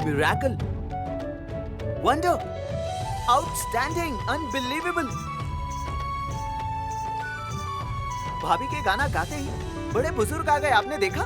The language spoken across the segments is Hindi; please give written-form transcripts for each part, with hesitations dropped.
Miracle, wonder, outstanding, unbelievable. भाभी के गाना गाते ही बड़े बुजुर्ग आ गए, आपने देखा?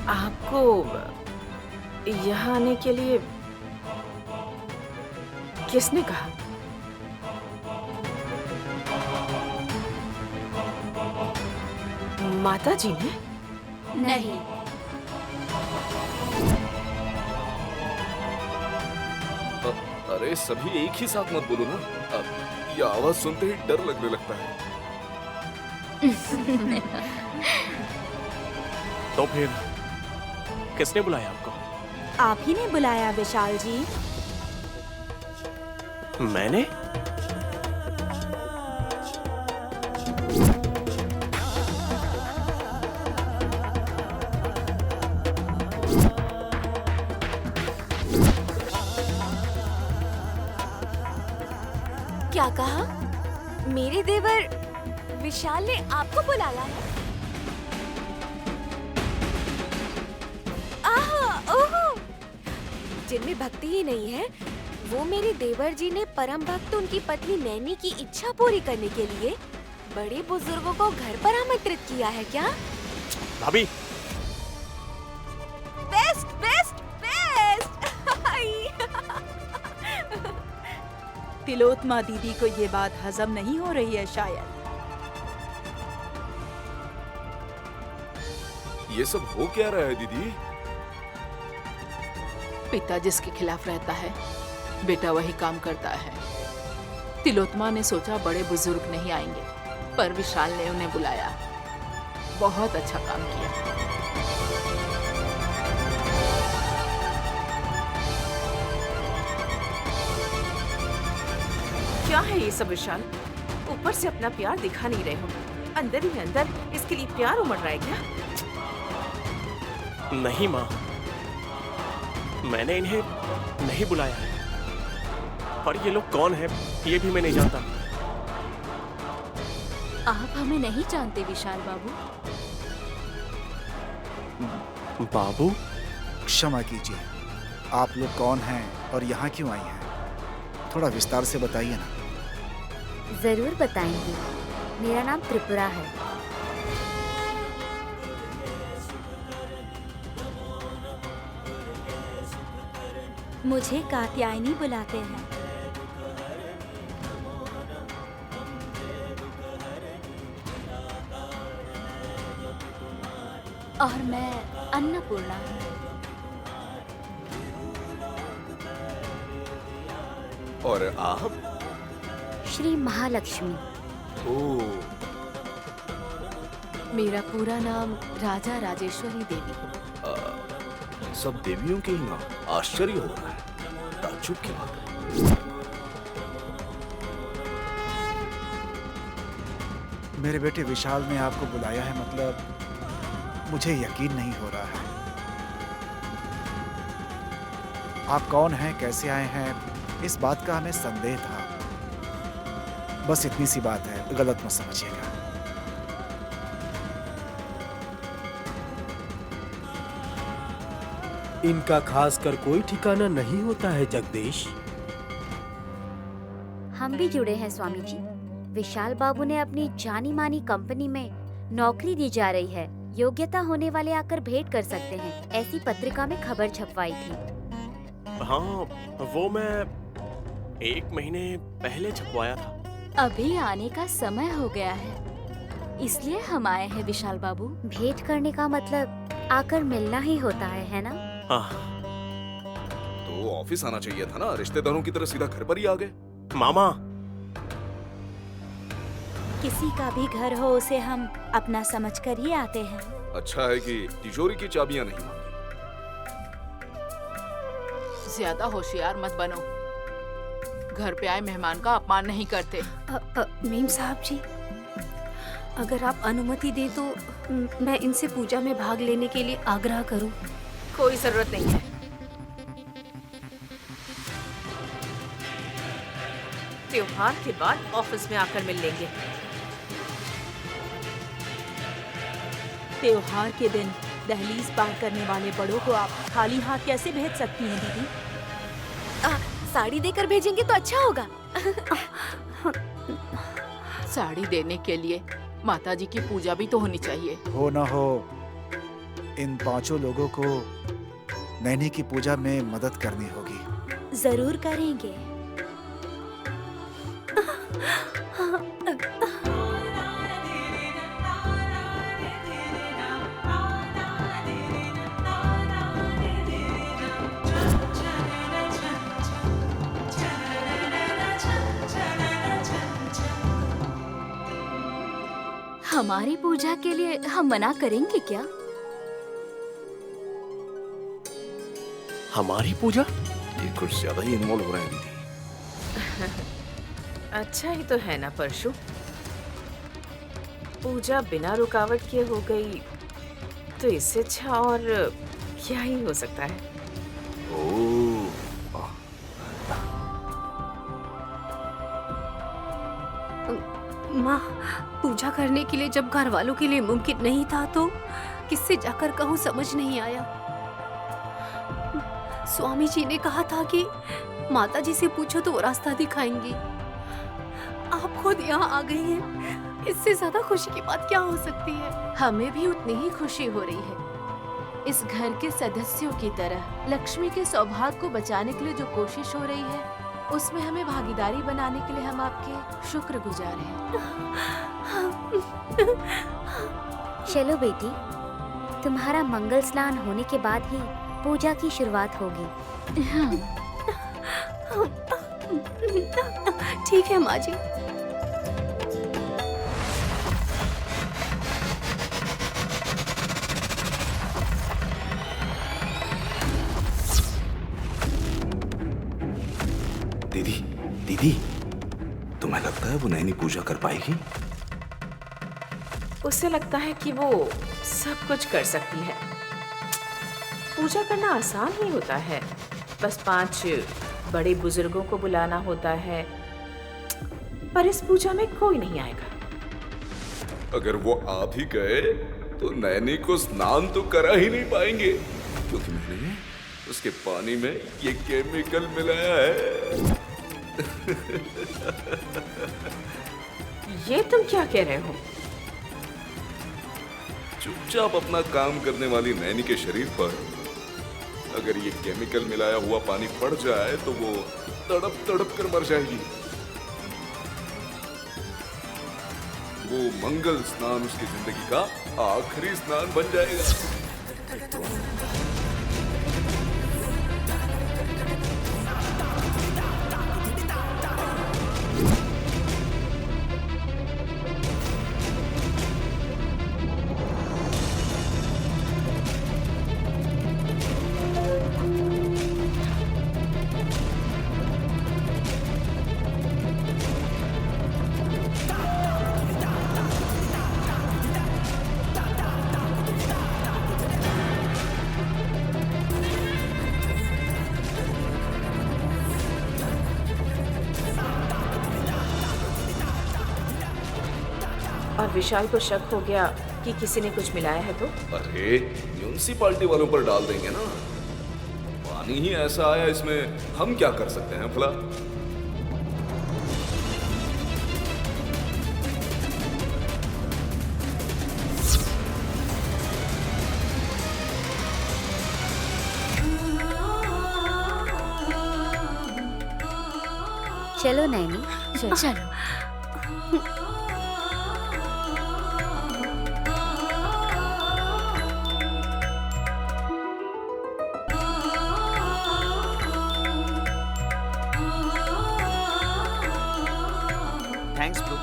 आपको यहाँ आने के लिए किसने कहा? माता जी ने? नहीं। अरे सभी एक ही साथ मत बोलो ना, ये आवाज सुनते ही डर लगने लगता है। तो फिर किसने बुलाया आपको? आप ही ने बुलाया विशाल जी। मैंने? क्या कहा? मेरे देवर विशाल ने आपको बुलाया है? जिनमें भक्ति ही नहीं है, वो मेरे देवर जी ने परम भक्त उनकी पत्नी नैनी की इच्छा पूरी करने के लिए बड़े बुजुर्गों को घर पर आमंत्रित किया है क्या? भाभी, बेस्ट बेस्ट बेस्ट। तिलोत्मा दीदी को ये बात हजम नहीं हो रही है शायद। ये सब हो क्या रहा है दीदी? पिता जिसके खिलाफ रहता है, बेटा वही काम करता है। तिलोत्मा ने सोचा बड़े बुजुर्ग नहीं आएंगे, पर विशाल ने उन्हें बुलाया। बहुत अच्छा काम किया। क्या है ये सब विशाल? ऊपर से अपना प्यार दिखा नहीं रहे हो, अंदर ही अंदर इसके लिए प्यार उमड़ रहा है क्या? नहीं माँ, मैंने इन्हें नहीं बुलाया है। और ये लोग कौन हैं, ये भी मैं नहीं जानता। आप हमें नहीं जानते विशाल बाबू? बाबू? क्षमा कीजिए, आप लोग कौन हैं और यहाँ क्यों आई हैं? थोड़ा विस्तार से बताइए ना। जरूर बताएंगे। मेरा नाम त्रिपुरा है। मुझे कात्यायनी बुलाते हैं। और मैं अन्नपूर्णा हूँ। और आप? श्री महालक्ष्मी। ओह, मेरा पूरा नाम राजा राजेश्वरी देवी। सब देवियों के ही नाम। आश्चर्य हो रहा है, ताज्जुब की बात है। मेरे बेटे विशाल ने आपको बुलाया है, मतलब मुझे यकीन नहीं हो रहा है। आप कौन हैं, कैसे आए हैं, इस बात का हमें संदेह था। बस इतनी सी बात है, गलत मत समझिएगा। इनका खास कर कोई ठिकाना नहीं होता है जगदीश। हम भी जुड़े हैं स्वामी जी। विशाल बाबू ने अपनी जानी मानी कंपनी में नौकरी दी जा रही है। योग्यता होने वाले आकर भेंट कर सकते हैं, ऐसी पत्रिका में खबर छपवाई थी। हाँ, वो मैं 1 महीने पहले छपवाया था। अभी आने का समय हो गया है, इसलिए हम आए हैं विशाल बाबू। भेंट करने का मतलब आकर मिलना ही होता है ना? तो ऑफिस आना चाहिए था ना, रिश्तेदारों की तरह सीधा घर पर ही आ गए। मामा, किसी का भी घर हो उसे हम अपना समझकर ही आते हैं। अच्छा है कि तिजोरी की चाबियां नहीं मांगी। ज्यादा होशियार मत बनो, घर पे आए मेहमान का अपमान नहीं करते। मीम साहब जी, अगर आप अनुमति दें तो मैं इनसे पूजा में भाग लेने के लिए आग्रह करूं। कोई जरूरत नहीं है। त्योहार के बाद ऑफिस में आकर मिल लेंगे। त्योहार के दिन दहलीज पार करने वाले बड़ों को आप खाली हाथ कैसे भेज सकती हैं दीदी? साड़ी देकर भेजेंगे तो अच्छा होगा। साड़ी देने के लिए माताजी की पूजा भी तो होनी चाहिए। हो ना हो, इन 5 लोगों को नैनी की पूजा में मदद करनी होगी। जरूर करेंगे। हमारी पूजा के लिए हम मना करेंगे क्या? हमारी पूजा? ये कुछ ज्यादा ही इन्वॉल्व हो रहे हैं दीदी। अच्छा ही तो है ना परशु, पूजा बिना रुकावट के हो गई तो इससे अच्छा और क्या ही हो सकता है। ओह, माँ, पूजा करने के लिए जब घर वालों के लिए मुमकिन नहीं था तो किससे जाकर कहूँ समझ नहीं आया। स्वामी जी ने कहा था कि माता जी से पूछो तो वो रास्ता दिखाएंगी। आप खुद यहाँ आ गई हैं, इससे ज्यादा खुशी की बात क्या हो सकती है? हमें भी उतनी ही खुशी हो रही है। इस घर के सदस्यों की तरह लक्ष्मी के सौभाग्य को बचाने के लिए जो कोशिश हो रही है, उसमें हमें भागीदारी बनाने के लिए हम आपके शुक्रगुजार हैं। चलो बेटी, तुम्हारा मंगल स्नान होने के बाद ही पूजा की शुरुआत होगी। हाँ। ठीक है माँ जी। दीदी, दीदी, तुम्हें लगता है वो नैनी पूजा कर पाएगी? उसे लगता है कि वो सब कुछ कर सकती है। पूजा करना आसान ही होता है, बस 5 बड़े बुजुर्गों को बुलाना होता है। पर इस पूजा में कोई नहीं आएगा। अगर वो आ भी गए तो नैनी को स्नान तो करा ही नहीं पाएंगे, क्योंकि मैंने उसके पानी में ये केमिकल मिलाया है। ये तुम क्या कह रहे हो? चुपचाप अपना काम करने वाली नैनी के शरीर पर अगर ये केमिकल मिलाया हुआ पानी पड़ जाए तो वो तड़प तड़प कर मर जाएगी। वो मंगल स्नान उसकी जिंदगी का आखिरी स्नान बन जाएगा। और विशाल को शक हो गया कि किसी ने कुछ मिलाया है तो? अरे म्यूनिसिपालिटी वालों पर डाल देंगे ना। पानी ही ऐसा आया, इसमें हम क्या कर सकते हैं भला? चलो नैनी, चलो। Thanks bro.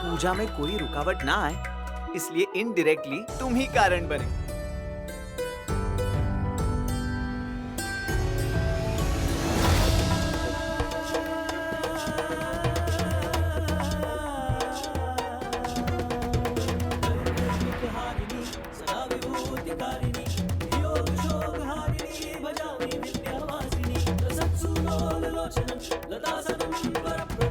पूजा में कोई रुकावट ना आए, इसलिए इनडायरेक्टली तुम ही कारण बने। लता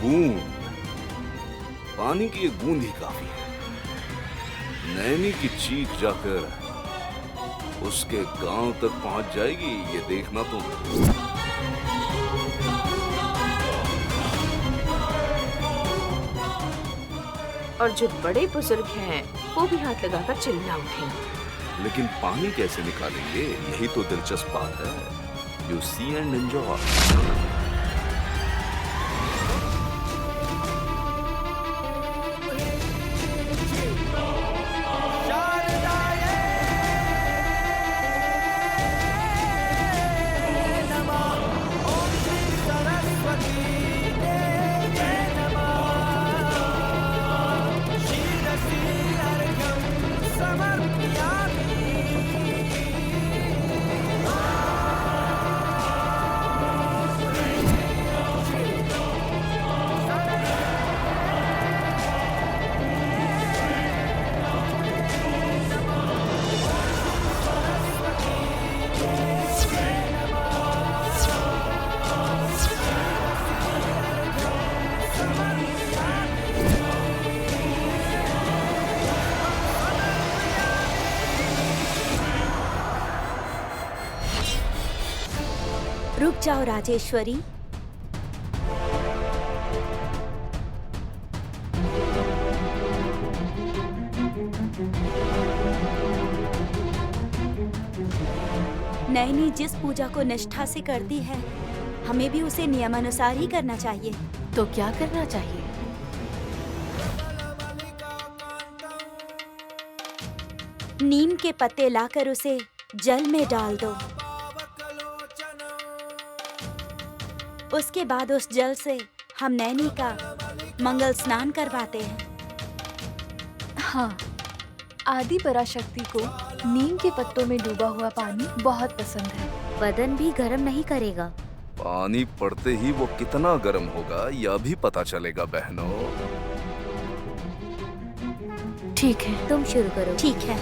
बूंद, पानी की एक बूंद ही काफी है। नैनी की चीख जाकर उसके गांव तक पहुंच जाएगी, ये देखना तुम। और जो बड़े बुजुर्ग हैं वो भी हाथ लगाकर चिल्ला उठेंगे। लेकिन पानी कैसे निकालेंगे, यही तो दिलचस्प बात है। You see and enjoy. रुक जाओ राजेश्वरी। नैनी जिस पूजा को निष्ठा से करती है, हमें भी उसे नियमानुसार ही करना चाहिए। तो क्या करना चाहिए? नीम के पत्ते लाकर उसे जल में डाल दो। उसके बाद उस जल से हम नैनी का मंगल स्नान करवाते हैं। हाँ, आदि पराशक्ति को नीम के पत्तों में डूबा हुआ पानी बहुत पसंद है। बदन भी गर्म नहीं करेगा। पानी पड़ते ही वो कितना गर्म होगा यह भी पता चलेगा बहनों। ठीक है, तुम शुरू करो। ठीक है।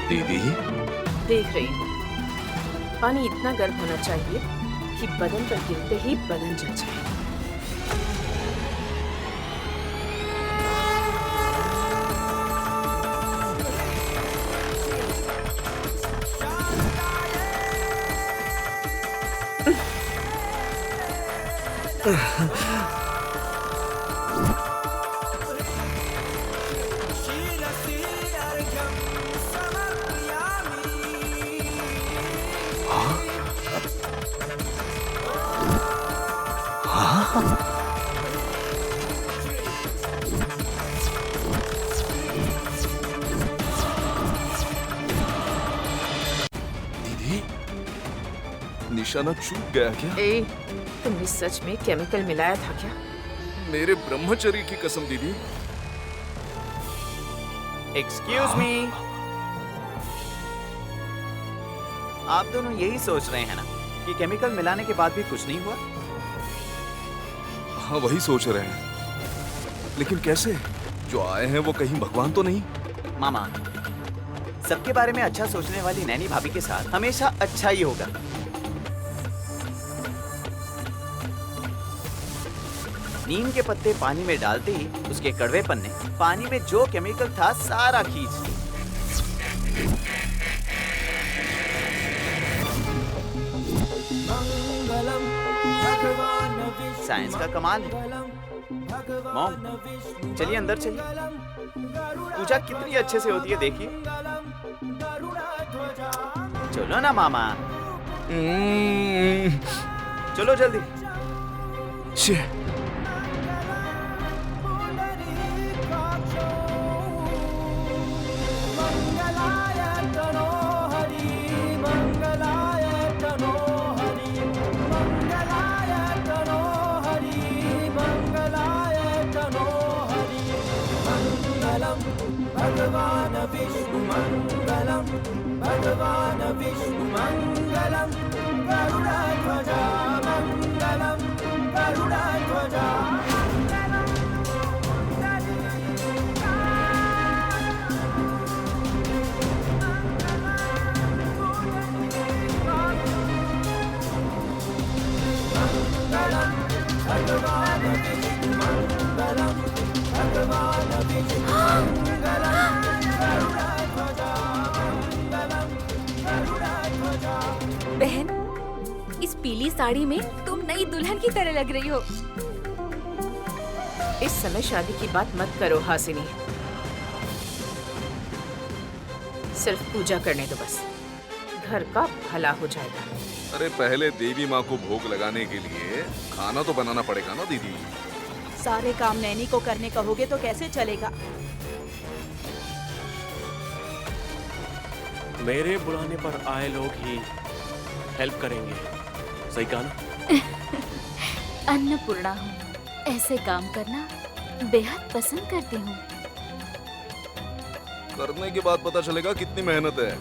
दीदी, देख रही हूँ, पानी इतना गर्म होना चाहिए कि बदन पर गिरते ही बदन जल जाए। दीदी, निशाना चूक गया क्या? ए, तुमने सच में केमिकल मिलाया था क्या? मेरे ब्रह्मचर्य की कसम दीदी। Excuse me. आप दोनों यही सोच रहे हैं ना कि केमिकल मिलाने के बाद भी कुछ नहीं हुआ? हाँ, वही सोच रहे हैं, लेकिन कैसे? जो आए हैं वो कहीं भगवान तो नहीं? मामा, सबके बारे में अच्छा सोचने वाली नैनी भाभी के साथ हमेशा अच्छा ही होगा। नीम के पत्ते पानी में डालते ही उसके कड़वेपन ने पानी में जो केमिकल था सारा खींच लिया। मंगलम भगवान विष्णु साइंस का कमाल है। मॉम, चलिए अंदर चलिए। पूजा कितनी अच्छे से होती है देखिए। चलो ना मामा, चलो जल्दी। बहन, इस पीली साड़ी में तुम नई दुल्हन की तरह लग रही हो। इस समय शादी की बात मत करो हासिनी, सिर्फ पूजा करने दो बस, घर का भला हो जाएगा। अरे पहले देवी माँ को भोग लगाने के लिए खाना तो बनाना पड़ेगा ना दीदी। सारे काम नैनी को करने कहोगे तो कैसे चलेगा? मेरे बुलाने पर आए लोग ही हेल्प करेंगे, सही कहा ना? अन्नपूर्णा हूँ, ऐसे काम करना बेहद पसंद करती हूँ। करने के बाद पता चलेगा कितनी मेहनत है।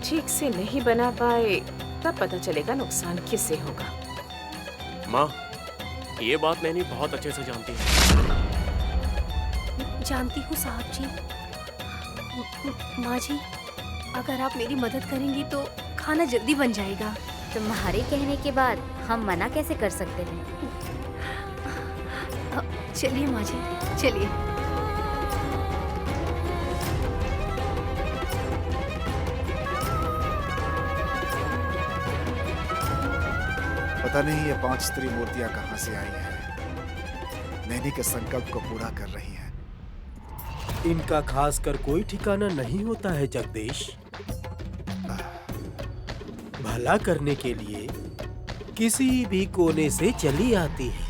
ठीक से नहीं बना पाए तब पता चलेगा नुकसान किससे होगा। माँ, ये बात नैनी बहुत अच्छे से जानती है। जानती हूँ साहब जी। माँ जी, अगर आप मेरी मदद करेंगी तो खाना जल्दी बन जाएगा। तुम्हारे कहने के बाद हम मना कैसे कर सकते हैं? चलिए माँ जी, चलिए। पता नहीं ये 5 स्त्री मूर्तियां कहां से आई हैं। नैनी के संकल्प को पूरा कर रही हैं। इनका खास कर कोई ठिकाना नहीं होता है जगदीश। भला करने के लिए किसी भी कोने से चली आती है।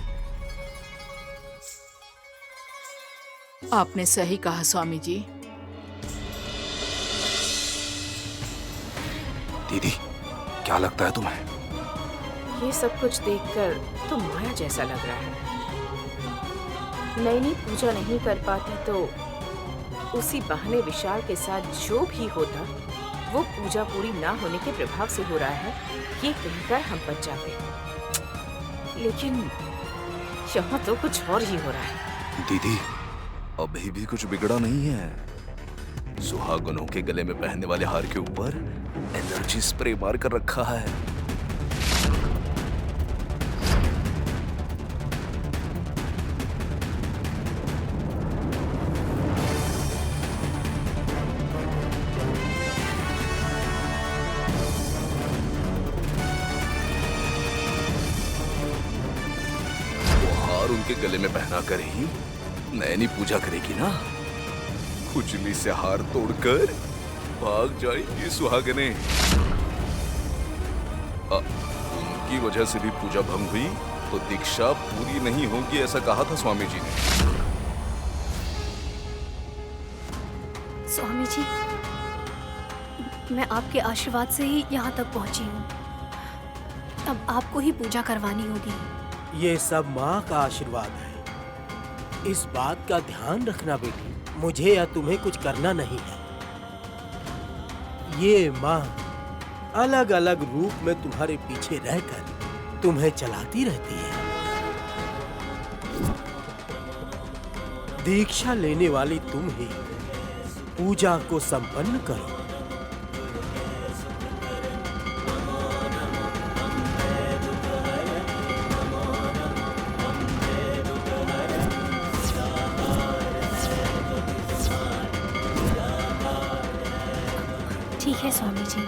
आपने सही कहा स्वामी जी। दीदी, क्या लगता है तुम्हें? ये सब कुछ देखकर तो माया जैसा लग रहा है। नैनी पूजा नहीं कर पाती तो उसी बहाने विशाल के साथ जो भी होता वो पूजा पूरी ना होने के प्रभाव से हो रहा है, ये कहकर हम बच जाते। लेकिन यहाँ तो कुछ और ही हो रहा है। दीदी, अभी भी कुछ बिगड़ा नहीं है। सुहागनों के गले में पहनने वाले हार के ऊपर एनर्जी स्प्रे मार कर रखा है। उनके गले में पहना कर ही नैनी पूजा करेगी ना। खुजली से हार तोड़कर भाग जाएगी सुहागने। उनकी वजह से भी पूजा भंग हुई तो दीक्षा पूरी नहीं होगी, ऐसा कहा था स्वामी जी ने। स्वामी जी, मैं आपके आशीर्वाद से ही यहाँ तक पहुँची हूँ। अब आपको ही पूजा करवानी होगी। ये सब माँ का आशीर्वाद है। इस बात का ध्यान रखना बेटी, मुझे या तुम्हें कुछ करना नहीं है। ये माँ अलग अलग रूप में तुम्हारे पीछे रहकर तुम्हें चलाती रहती है। दीक्षा लेने वाली तुम ही पूजा को संपन्न करो। ठीक है स्वामी जी।